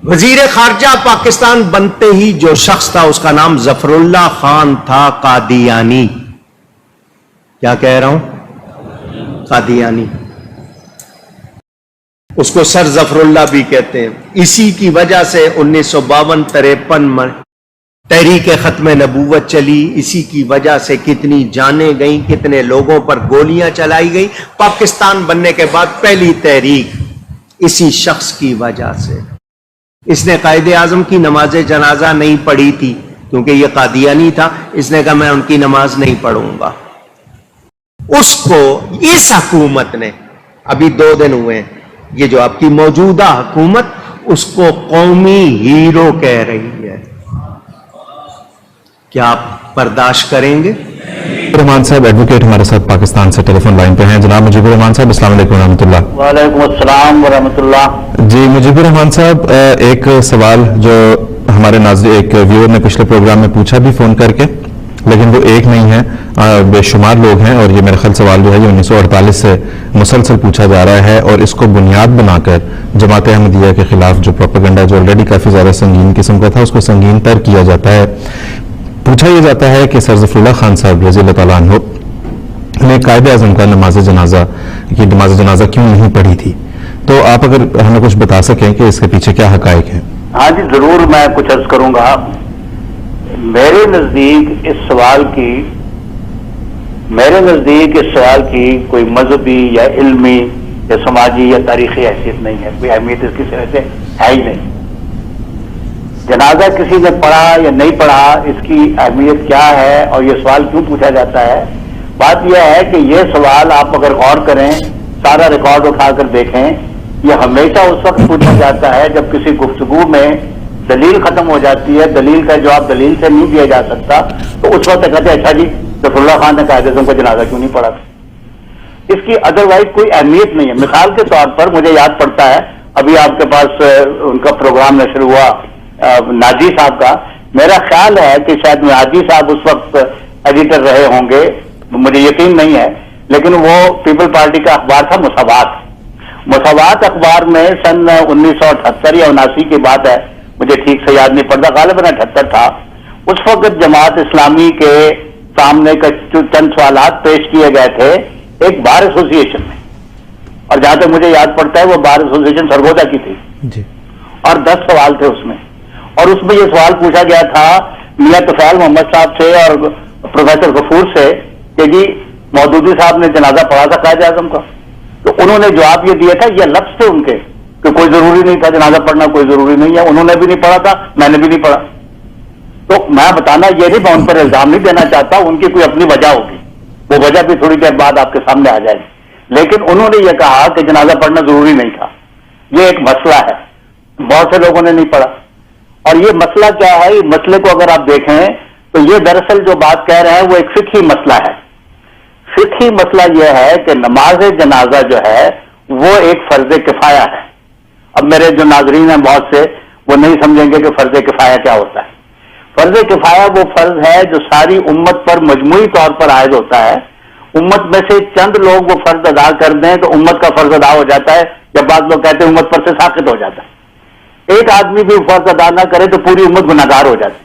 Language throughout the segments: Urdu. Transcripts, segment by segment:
وزیر خارجہ پاکستان بنتے ہی جو شخص تھا اس کا نام ظفر اللہ خان تھا قادیانی. کیا کہہ رہا ہوں؟ قادیانی. اس کو سر ظفر اللہ بھی کہتے ہیں. اسی کی وجہ سے 1952-53 میں تحریک ختم نبوت چلی. اسی کی وجہ سے کتنی جانیں گئیں, کتنے لوگوں پر گولیاں چلائی گئی. پاکستان بننے کے بعد پہلی تحریک اسی شخص کی وجہ سے. اس نے قائد اعظم کی نماز جنازہ نہیں پڑھی تھی کیونکہ یہ قادیانی تھا. اس نے کہا میں ان کی نماز نہیں پڑھوں گا. اس کو اس حکومت نے, ابھی 2 دن ہوئے ہیں, یہ جو آپ کی موجودہ حکومت, اس کو قومی ہیرو کہہ رہی ہے. کیا آپ برداشت کریں گے؟ رحمان صاحب ایڈوکیٹ ہمارے ساتھ پاکستان سے ٹیلی فون لائن پہ ہیں. جناب مجیب الرحمان صاحب السلام علیکم ورحمۃ اللہ. وعلیکم السلام ورحمۃ اللہ. جی مجیب الرحمان صاحب, ایک سوال جو ہمارے ناظرین ایک ویور نے پچھلے پروگرام میں پوچھا بھی فون کر کے, لیکن وہ ایک نہیں ہے, بے شمار لوگ ہیں, اور یہ میرا خیال سوال جو ہے یہ 1948 سے مسلسل پوچھا جا رہا ہے, اور اس کو بنیاد بنا کر جماعت احمدیہ کے خلاف جو پروپیگنڈا جو آلریڈی کافی زیادہ سنگین قسم کا تھا اس کو سنگین تر کیا جاتا ہے. پوچھا یہ جاتا ہے کہ سر ظفر اللہ خان صاحب رضی اللہ تعالیٰ عنہ نے قائد اعظم کا نماز جنازہ کیوں نہیں پڑھی تھی. تو آپ اگر ہمیں کچھ بتا سکیں کہ اس کے پیچھے کیا حقائق ہیں. ہاں جی ضرور, میں کچھ عرض کروں گا. میرے نزدیک اس سوال کی کوئی مذہبی یا علمی یا سماجی یا تاریخی حیثیت نہیں ہے. کوئی اہمیت اس کی طرح سے ہے ہی نہیں. جنازہ کسی نے پڑھا یا نہیں پڑھا, اس کی اہمیت کیا ہے اور یہ سوال کیوں پوچھا جاتا ہے. بات یہ ہے کہ یہ سوال آپ اگر غور کریں, سارا ریکارڈ اٹھا کر دیکھیں, یہ ہمیشہ اس وقت پوچھا جاتا ہے جب کسی گفتگو میں دلیل ختم ہو جاتی ہے, دلیل کا جواب دلیل سے نہیں دیا جا سکتا, تو اس وقت کہتے ہیں اچھا جی ظفر اللہ خان نے قائد اعظم کا جنازہ کیوں نہیں پڑھا. اس کی ادروائز کوئی اہمیت نہیں ہے. مثال کے طور پر مجھے یاد پڑتا ہے, ابھی آپ کے پاس ان کا پروگرام نشر ہوا ناجی صاحب کا. میرا خیال ہے کہ شاید ناجی صاحب اس وقت ایڈیٹر رہے ہوں گے, مجھے یقین نہیں ہے, لیکن وہ پیپل پارٹی کا اخبار تھا مساوات اخبار میں سن 1978 یا 79 کی بات ہے, مجھے ٹھیک سے یاد نہیں پڑتا, غالباً 78 تھا. اس وقت جماعت اسلامی کے سامنے چند سوالات پیش کیے گئے تھے ایک بار ایسوسی ایشن میں, اور جہاں تک مجھے یاد پڑتا ہے وہ بار ایسوسی ایشن سرگودا کی تھی جی. اور 10 سوال تھے اس میں, اور اس میں یہ سوال پوچھا گیا تھا میاں طفیل محمد صاحب سے اور پروفیسر غفور سے کہ جی مودودی صاحب نے جنازہ پڑھا تھا قائد اعظم کا. تو انہوں نے جواب یہ دیا تھا, یہ لفظ تھے ان کے, کہ کوئی ضروری نہیں تھا جنازہ پڑھنا, کوئی ضروری نہیں ہے. انہوں نے بھی نہیں پڑھا تھا, میں نے بھی نہیں پڑھا. تو میں بتانا یہ نہیں, میں ان پر الزام نہیں دینا چاہتا, ان کی کوئی اپنی وجہ ہوگی, وہ وجہ بھی تھوڑی دیر بعد آپ کے سامنے آ جائے گی. لیکن انہوں نے یہ کہا کہ جنازہ پڑھنا ضروری نہیں تھا. یہ ایک مسئلہ ہے, بہت سے لوگوں نے نہیں پڑھا. اور یہ مسئلہ کیا ہے, اس مسئلے کو اگر آپ دیکھیں تو یہ دراصل جو بات کہہ رہے ہیں وہ ایک فقہی مسئلہ ہے. فقہی مسئلہ یہ ہے کہ نماز جنازہ جو ہے وہ ایک فرض کفایہ ہے. اب میرے جو ناظرین ہیں بہت سے وہ نہیں سمجھیں گے کہ فرض کفایہ کیا ہوتا ہے. فرض کفایہ وہ فرض ہے جو ساری امت پر مجموعی طور پر عائد ہوتا ہے. امت میں سے چند لوگ وہ فرض ادا کر دیں تو امت کا فرض ادا ہو جاتا ہے, جب بعض لوگ کہتے ہیں امت پر سے ساقط ہو جاتا ہے. ایک آدمی بھی فرض ادا نہ کرے تو پوری امت گناہگار ہو جاتی.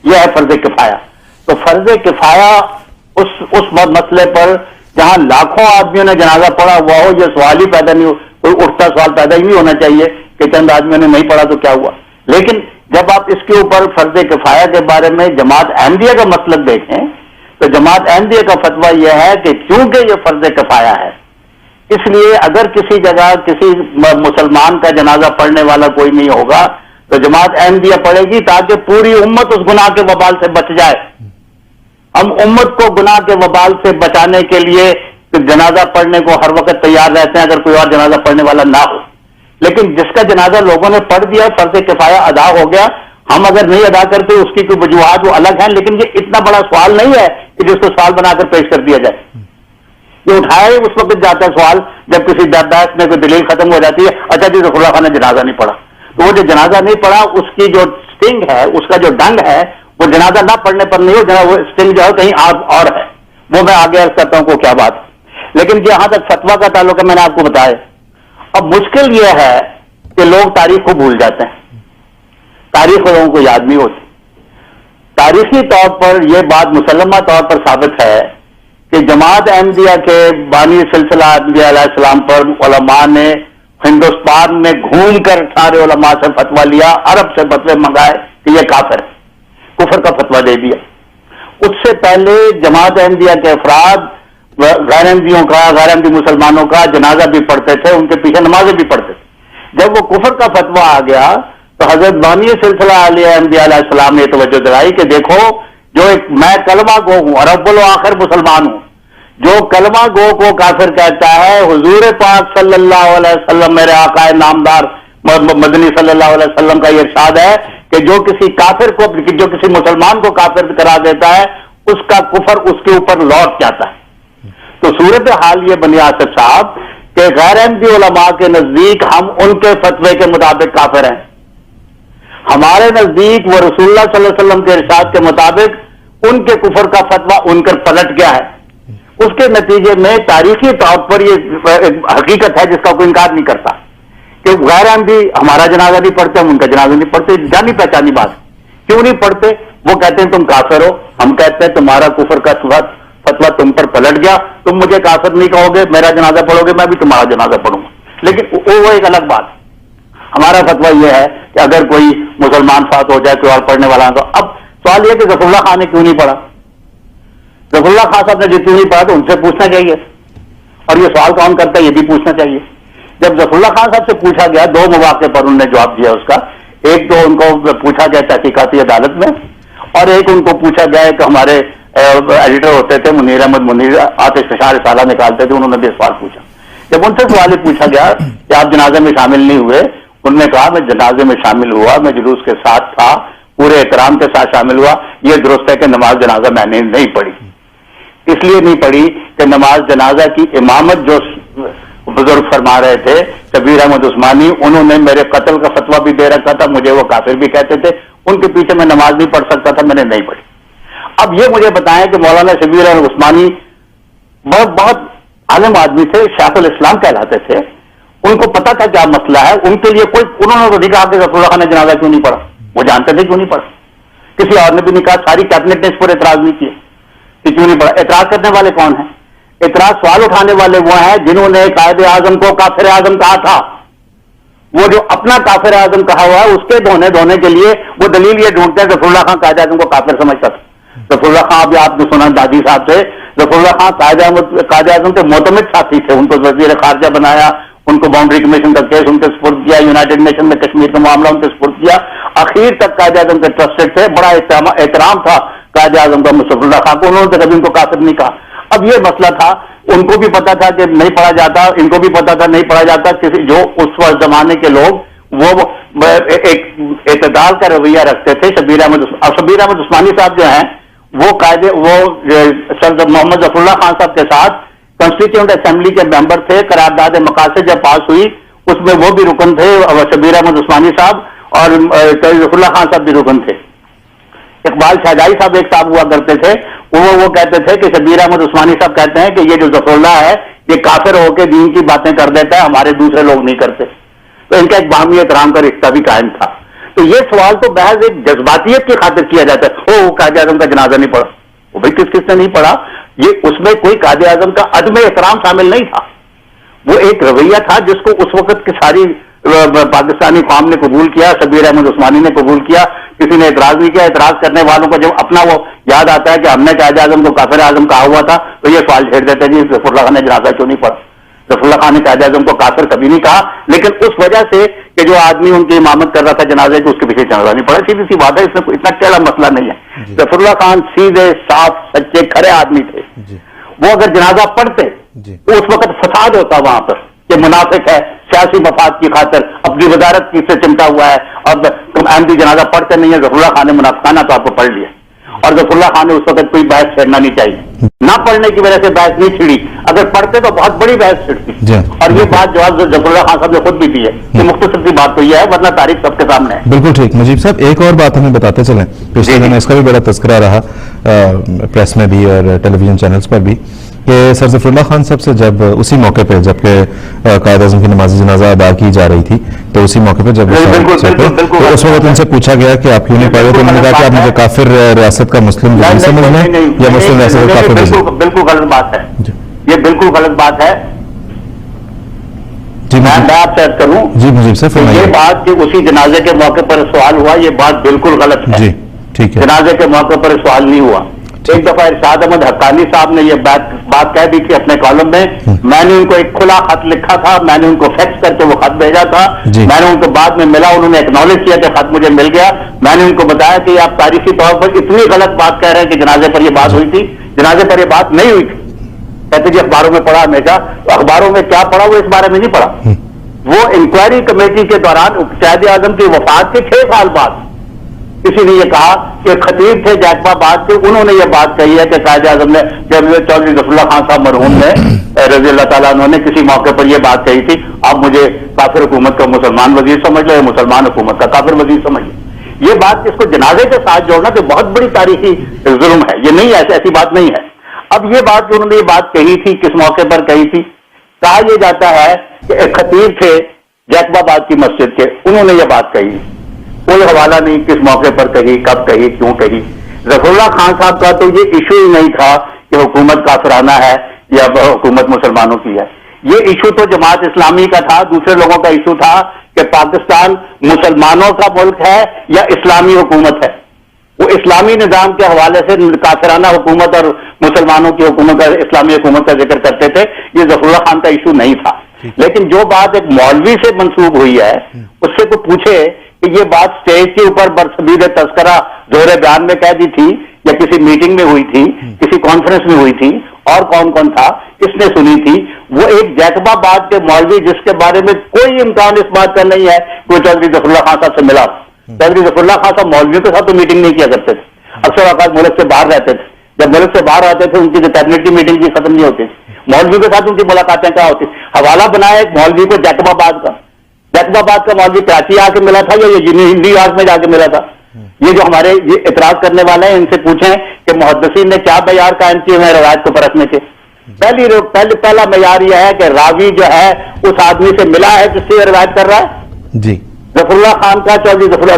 یہ ہے فرض کفایہ. تو فرض کفایہ اس مسئلے پر جہاں لاکھوں آدمیوں نے جنازہ پڑھا ہوا ہو, یہ سوال ہی پیدا نہیں ہو, کوئی اٹھتا سوال پیدا ہی نہیں ہونا چاہیے کہ چند آدمیوں نے نہیں پڑھا تو کیا ہوا. لیکن جب آپ اس کے اوپر فرض کفایہ کے بارے میں جماعت احمدیہ کا مسلک دیکھیں تو جماعت احمدیہ کا فتویٰ یہ ہے کہ چونکہ یہ فرض کفایہ ہے, اس لیے اگر کسی جگہ کسی مسلمان کا جنازہ پڑھنے والا کوئی نہیں ہوگا تو جماعت احمدیہ پڑھے گی تاکہ پوری امت اس گناہ کے وبال سے بچ جائے. ہم امت کو گناہ کے وبال سے بچانے کے لیے جنازہ پڑھنے کو ہر وقت تیار رہتے ہیں اگر کوئی اور جنازہ پڑھنے والا نہ ہو. لیکن جس کا جنازہ لوگوں نے پڑھ دیا, فرض کفایہ ادا ہو گیا, ہم اگر نہیں ادا کرتے اس کی کوئی وجوہات وہ الگ ہیں. لیکن یہ اتنا بڑا سوال نہیں ہے کہ جس کو سوال بنا کر پیش کر دیا جائے. یہ اٹھایا ہی اس وقت جاتا ہے سوال جب کسی بحث میں کوئی دلیل ختم ہو جاتی ہے, اچھا جی ظفر اللہ خان نے جنازہ نہیں پڑھا. تو وہ جو جنازہ نہیں پڑھا اس کی جو سٹنگ ہے, اس کا جو ڈنگ ہے وہ جنازہ نہ پڑھنے پر نہیں ہو, وہ سٹنگ جو ہے کہیں اور ہے. وہ میں آگے عرض کرتا ہوں کو کیا بات. لیکن جہاں تک فتویٰ کا تعلق ہے میں نے آپ کو بتایا. اب مشکل یہ ہے کہ لوگ تاریخ کو بھول جاتے ہیں. تاریخ لوگوں کو یاد نہیں ہوتی. تاریخی طور پر یہ بات مسلمہ طور پر ثابت ہے کہ جماعت احمدیہ کے بانی سلسلہ انبیاء علیہ السلام پر علماء نے ہندوستان میں گھوم کر سارے علماء سے فتویٰ لیا, عرب سے فتوے منگائے کہ یہ کافر ہے, کفر کا فتویٰ دے دیا. اس سے پہلے جماعت احمدیہ کے افراد غیر احمدیوں کا, غیر احمدی مسلمانوں کا جنازہ بھی پڑھتے تھے, ان کے پیچھے نمازیں بھی پڑھتے تھے. جب وہ کفر کا فتویٰ آ گیا تو حضرت بانی سلسلہ علیہ انبیاء علیہ السلام نے توجہ دلائی کہ دیکھو جو ایک میں کلمہ گو ہوں اور اول و آخر مسلمان ہوں, جو کلمہ گو کو کافر کہتا ہے, حضور پاک صلی اللہ علیہ وسلم میرے آقا نامدار مدنی صلی اللہ علیہ وسلم کا یہ ارشاد ہے کہ جو کسی کافر کو, جو کسی مسلمان کو کافر کرا دیتا ہے اس کا کفر اس کے اوپر لوٹ جاتا ہے. تو صورتحال یہ بنی آصف صاحب کہ غیر احمدی علماء کے نزدیک ہم ان کے فتوے کے مطابق کافر ہیں, ہمارے نزدیک وہ رسول اللہ صلی اللہ علیہ وسلم کے ارشاد کے مطابق ان کے کفر کا فتویٰ ان کر پلٹ گیا ہے. اس کے نتیجے میں تاریخی طور پر یہ حقیقت ہے جس کا کوئی انکار نہیں کرتا کہ غیر احمدی ہمارا جنازہ نہیں پڑھتے, ہم ان کا جنازہ نہیں پڑھتے. جانی پہچانی بات, کیوں نہیں پڑھتے؟ وہ کہتے ہیں تم کافر ہو, ہم کہتے ہیں تمہارا کفر کا فتویٰ تم پر پلٹ گیا, تم مجھے کافر نہیں کہو گے, میرا جنازہ پڑھو گے, میں بھی تمہارا جنازہ پڑھوں گا. لیکن وہ ایک الگ بات. ہمارا فتویٰ یہ ہے کہ اگر کوئی مسلمان فات ہو جائے, کوئی اور پڑھنے والا ہے, تو اب سوال یہ کہ ظفر اللہ خان نے کیوں نہیں پڑھا؟ ظفر اللہ خان صاحب نے جو کیوں نہیں پڑھا تو ان سے پوچھنا چاہیے, اور یہ سوال کون کرتا ہے یہ بھی پوچھنا چاہیے. جب ظفر اللہ خان صاحب سے پوچھا گیا, دو مواقع پر انہوں نے جواب دیا اس کا. ایک تو ان کو پوچھا گیا تحقیقاتی عدالت میں, اور ایک ان کو پوچھا گیا کہ ہمارے ایڈیٹر ہوتے تھے منیر احمد منیر, آتش فشار رسالہ نکالتے تھے, انہوں نے بھی سوال پوچھا. جب ان سے سوال یہ پوچھا گیا کہ آپ جنازے میں شامل نہیں ہوئے, انہوں نے کہا میں جنازے میں شامل ہوا, میں جلوس کے ساتھ تھا, پورے احترام کے ساتھ شامل ہوا. یہ درست ہے کہ نماز جنازہ میں نے نہیں پڑھی. اس لیے نہیں پڑھی کہ نماز جنازہ کی امامت جو بزرگ فرما رہے تھے شبیر احمد عثمانی, انہوں نے میرے قتل کا فتویٰ بھی دے رکھا تھا, مجھے وہ کافر بھی کہتے تھے, ان کے پیچھے میں نماز نہیں پڑھ سکتا تھا, میں نے نہیں پڑھی. اب یہ مجھے بتائیں کہ مولانا شبیر احمد عثمانی بہت عالم آدمی تھے, شیخ الاسلام کہلاتے تھے, ان کو پتا تھا کیا مسئلہ ہے. ان کے لیے کوئی, انہوں نے تو نہیں کہا کہ رسول اللہ خان نے جنازہ کیوں نہیں پڑھا, وہ جانتے تھے کیوں نہیں پڑھا. کسی اور نے بھی نہیں کہا, ساری کیبنٹ نے اس پر اعتراض نہیں کیا کہ کیوں نہیں پڑھا. اعتراض کرنے والے کون ہیں؟ اعتراض سوال اٹھانے والے وہ ہیں جنہوں نے قائد اعظم کو کافر اعظم کہا تھا. وہ جو اپنا کافر اعظم کہا ہوا ہے اس کے دھونے کے لیے وہ دلیل یہ ڈھونڈتے ہیں کہ رسول اللہ خان قائد اعظم کو کافر سمجھتا تھا. رسول اللہ خان ابھی آپ نے سنا دادی صاحب سے, رسول اللہ خان قائد اعظم کے معتمد ساتھی تھے, ان کو وزیر خارجہ بنایا, ان کو باؤنڈری کمیشن کا کیس ان کے سپرد کیا, یونائیٹڈ نیشن میں کشمیر کا معاملہ ان کے سپرد کیا, اخیر تک قائد اعظم کے ٹرسٹڈ تھے. بڑا احترام تھا قائد اعظم کا رسول اللہ خان کو, انہوں نے کبھی ان کو کافر نہیں کہا. اب یہ مسئلہ تھا, ان کو بھی پتا تھا کہ نہیں پڑھا جاتا, ان کو بھی پتا تھا نہیں پڑھا جاتا. کسی جو اس وقت زمانے کے لوگ وہ ایک اعتدال کا رویہ رکھتے تھے. شبیر احمد عثمانی صاحب جو ہیں وہ سر محمد ظفر اللہ خان صاحب کے ساتھ کانسٹیٹیوئنٹ اسمبلی کے ممبر تھے. قرارداد مقاصد جب پاس ہوئی اس میں وہ بھی رکن تھے, شبیر احمد عثمانی صاحب, اور ظفر اللہ خان صاحب بھی رکن تھے. اقبال شہزائی صاحب ایک صاحب ہوا کرتے تھے, وہ کہتے تھے کہ شبیر احمد عثمانی صاحب کہتے ہیں کہ یہ جو ظفر اللہ ہے یہ کافر ہو کے دین کی باتیں کر دیتا ہے, ہمارے دوسرے لوگ نہیں کرتے. تو ان کا ایک باہمی احترام کا رشتہ بھی قائم تھا. تو یہ سوال تو محض ایک جذباتیت کی خاطر کیا جاتا ہے, وہ قائد اعظم کا جنازہ نہیں پڑھا. وہ بھائی کس نے نہیں پڑھا, یہ اس میں کوئی قائد اعظم کا عدم احترام شامل نہیں تھا. وہ ایک رویہ تھا جس کو اس وقت کی ساری پاکستانی قوم نے قبول کیا, شبیر احمد عثمانی نے قبول کیا, کسی نے اعتراض نہیں کیا. اعتراض کرنے والوں کو جب اپنا وہ یاد آتا ہے کہ ہم نے قائد اعظم کو کافر اعظم کہا ہوا تھا تو یہ سوال چھیڑ دیتے ہیں جی ظفر اللہ خان نے جنازہ کیوں نہیں پڑھا. ظفر اللہ خان نے قائد اعظم کو کافر کبھی نہیں کہا, لیکن اس وجہ سے کہ جو آدمی ان کی امامت کر رہا تھا جنازے کی اس کے پیچھے جنازہ نہیں پڑا. سیدھی سی بات ہے, اس میں اتنا ٹیڑھا مسئلہ نہیں ہے. ظفر اللہ خان سیدھے صاف سچے کھڑے آدمی تھے. وہ اگر جنازہ پڑھتے تو اس وقت فساد ہوتا وہاں پر کہ منافق ہے, سیاسی مفاد کی خاطر اپنی وزارت کی سے چمٹا ہوا ہے, اور تم احمدی جنازہ پڑھتے نہیں ہے. ظفر اللہ خان نے منافقانہ طور پر پڑھ لیا, اور ظفر اللہ خان نے اس وقت کوئی بحث چھیڑنا نہیں چاہیے. نہ پڑھنے کی وجہ سے بحث نہیں چھڑی, اگر پڑھتے تو بہت بڑی بحث چھڑتی. اور یہ بات جواب ظفر اللہ خان صاحب نے خود بھی دی ہے کہ مختصر سی بات تو یہ ہے, ورنہ تاریخ سب کے سامنے ہے. بالکل ٹھیک. مجیب صاحب ایک اور بات ہمیں بتاتے چلیں, پچھلے دنوں اس کا بھی بڑا تذکرہ رہا پریس میں بھی اور ٹیلی ویژن چینلز پر بھی, کہ سر ظفر اللہ خان صاحب سے جب اسی موقع پہ جبکہ قائد اعظم کی نماز جنازہ ادا کی جا رہی تھی تو اسی موقع پہ جب تو اس وقت ان سے پوچھا گیا کہ آپ کیوں نہیں پڑھ رہے تو انہوں نے کہا کہ آپ مجھے کافر ریاست کا مسلم وزیر سمجھ لیں یا مسلم ریاست کا کافر وزیر. بالکل غلط بات ہے, یہ بالکل غلط بات ہے. جی میں آپ سے عرض کروں جی مجیب صاحب یہ فرمائیے. بات کہ اسی جنازے کے موقع پر سوال ہوا, یہ بات بالکل غلط ہے. جی ٹھیک ہے. جنازے کے موقع پر سوال نہیں ہوا. ایک دفعہ ارشاد احمد حقانی صاحب نے یہ بات کہہ دی تھی اپنے کالم میں. میں نے ان کو ایک کھلا خط لکھا تھا, میں نے ان کو فیکس کر کے وہ خط بھیجا تھا. میں نے ان کو بعد میں ملا, انہوں نے ایکنالج کیا کہ خط مجھے مل گیا. میں نے ان کو بتایا کہ آپ تاریخی طور پر اتنی غلط بات کہہ رہے ہیں کہ جنازے پر یہ بات ہوئی تھی, جنازے پر یہ بات نہیں ہوئی تھی. کہتے جی اخباروں میں پڑھا ہمیشہ, اخباروں میں کیا پڑھا وہ اس بارے میں نہیں پڑھا. وہ انکوائری کمیٹی کے دوران قائد اعظم کی وفات کے 6 سال بعد کسی نے یہ کہا کہ خطیب تھے جیکب آباد کے, انہوں نے یہ بات کہی ہے کہ قائد اعظم نے جب چودھری ظفر اللہ خان صاحب مرحوم نے رضی اللہ تعالیٰ عنہ نے کسی موقع پر یہ بات کہی تھی, آپ مجھے کافر حکومت کا مسلمان وزیر سمجھ لو یا مسلمان حکومت کا کافر وزیر سمجھ لو. یہ بات اس کو جنازے کے ساتھ جوڑنا تو بہت بڑی تاریخی ظلم ہے. یہ نہیں ہے, ایسی بات نہیں ہے. اب یہ بات جو انہوں نے یہ بات کہی تھی کس موقع پر کہی تھی, کہا یہ جاتا ہے کہ ایک خطیب تھے جیکب آباد کی مسجد کے, انہوں نے یہ بات کہی. کوئی حوالہ نہیں کس موقع پر کہی, کب کہی, کیوں کہی. ظفر اللہ خان صاحب کا تو یہ ایشو ہی نہیں تھا کہ حکومت کافرانہ ہے یا حکومت مسلمانوں کی ہے. یہ ایشو تو جماعت اسلامی کا تھا, دوسرے لوگوں کا ایشو تھا کہ پاکستان مسلمانوں کا ملک ہے یا اسلامی حکومت ہے. وہ اسلامی نظام کے حوالے سے کافرانہ حکومت اور مسلمانوں کی حکومت کا, اسلامی حکومت کا ذکر کرتے تھے. یہ ظفر اللہ خان کا ایشو نہیں تھا. لیکن جو بات ایک مولوی سے منسوب ہوئی ہے, اس سے کوئی پوچھے کہ یہ بات سٹیج کے اوپر برصغیر تذکرہ زور بیان میں کہہ دی تھی یا کسی میٹنگ میں ہوئی تھی, کسی کانفرنس میں ہوئی تھی, اور کون کون تھا اس نے سنی تھی. وہ ایک جیکب آباد کے مولوی جس کے بارے میں کوئی امکان اس بات کا نہیں ہے کہ وہ چودھری ظفر اللہ خان صاحب سے ملا. چودھری ظفر اللہ خان صاحب مولویوں کے ساتھ تو میٹنگ نہیں کیا کرتے تھے, اکثر اوقات ملک سے باہر رہتے تھے. جب ملک سے باہر آتے تھے ان کی جو کیبنٹ کی میٹنگ بھی ختم نہیں ہوتی تھی, مولوی کے ساتھ ان کی ملاقاتیں کیا ہوتی. حوالہ بنایا ایک مولوی کو جیکب آباد کا, جیکب آباد کا مولوی کراچی آ کے ملا تھا یا نیو یارک میں جا کے ملا تھا. یہ جو ہمارے یہ اعتراض کرنے والے ہیں ان سے پوچھیں کہ محدثین نے کیا معیار قائم کیے ہیں روایت کو پرکھنے کے. پہلا معیار یہ ہے کہ راوی جو ہے اس آدمی سے ملا ہے جس سے روایت کر رہا ہے. جی ظفر اللہ خان کا چودھری ظفر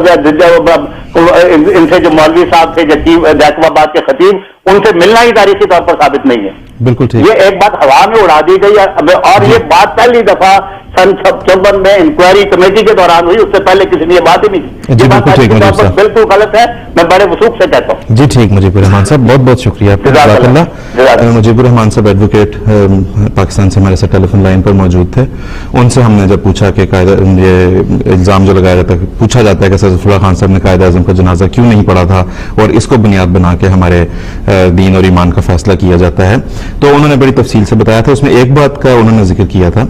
ان سے جو مولوی صاحب تھے جیکب آباد کے خطیب, ان سے ملنا ہی تاریخی طور پر ثابت نہیں ہے. بالکل ٹھیک. یہ ایک بات ہوا میں اڑا دی گئی ہے, اور یہ بات پہلی دفعہ سن 56 میں انکوائری کمیٹی کے دوران ہوئی, اس سے پہلے کسی نے یہ بات ہی نہیں کی. جی بالکل ٹھیک مجیب صاحب, بالکل غلط ہے, میں بڑے وثوق سے کہتا ہوں. جی ٹھیک مجیب الرحمان صاحب, بہت بہت شکریہ آپ کا. جزاک اللہ. مجیب الرحمان صاحب ایڈوکیٹ پاکستان سے ہمارے ساتھ ٹیلی فون لائن پر موجود تھے. ان سے ہم نے جب پوچھا کہ یہ الزام جو لگایا جاتا ہے, پوچھا جاتا ہے کہ سر ظفر اللہ خان صاحب نے قائد اعظم کا جنازہ کیوں نہیں پڑھا تھا اور اس کو بنیاد بنا کے ہمارے دین اور ایمان کا فیصلہ کیا جاتا ہے, تو انہوں نے بڑی تفصیل سے بتایا تھا. اس میں ایک بات کا انہوں نے ذکر کیا تھا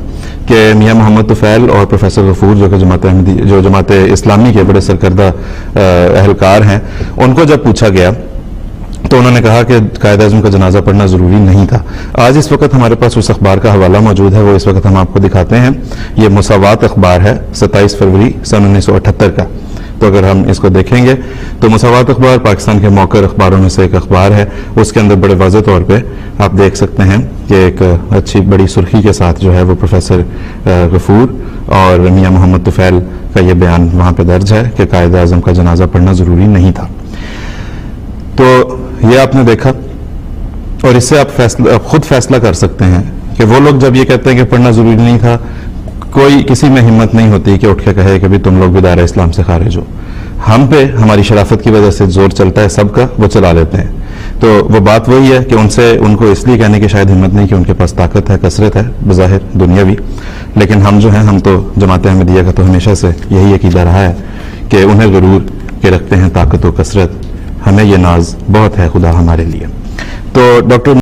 کہ میاں محمد طفیل اور پروفیسر غفور جو کہ جماعت اسلامی کے بڑے سرکردہ اہلکار ہیں, ان کو جب پوچھا گیا تو انہوں نے کہا کہ قائد اعظم کا جنازہ پڑھنا ضروری نہیں تھا. آج اس وقت ہمارے پاس اس اخبار کا حوالہ موجود ہے, وہ اس وقت ہم آپ کو دکھاتے ہیں. یہ مساوات اخبار ہے 27 فروری سن 1978 کا. تو اگر ہم اس کو دیکھیں گے تو مساوات اخبار پاکستان کے موقر اخباروں میں سے ایک اخبار ہے. اس کے اندر بڑے واضح طور پہ آپ دیکھ سکتے ہیں کہ ایک اچھی بڑی سرخی کے ساتھ جو ہے وہ پروفیسر غفور اور میاں محمد طفیل کا یہ بیان وہاں پہ درج ہے کہ قائد اعظم کا جنازہ پڑھنا ضروری نہیں تھا. تو یہ آپ نے دیکھا, اور اس سے آپ خود فیصلہ کر سکتے ہیں کہ وہ لوگ جب یہ کہتے ہیں کہ پڑھنا ضروری نہیں تھا, کوئی کسی میں ہمت نہیں ہوتی کہ اٹھ کے کہے کہ بھی تم لوگ بھی دائرہ اسلام سے خارج ہو. ہم پہ ہماری شرافت کی وجہ سے زور چلتا ہے سب کا, وہ چلا لیتے ہیں. تو وہ بات وہی ہے کہ ان کو اس لیے کہنے کی شاید ہمت نہیں کہ ان کے پاس طاقت ہے, کثرت ہے بظاہر دنیاوی, لیکن ہم جو ہیں ہم تو جماعت احمدیہ کا تو ہمیشہ سے یہی عقیدہ رہا ہے کہ انہیں غرور کے رکھتے ہیں طاقت و کثرت, ہمیں یہ ناز بہت ہے خدا ہمارے لیے. تو ڈاکٹر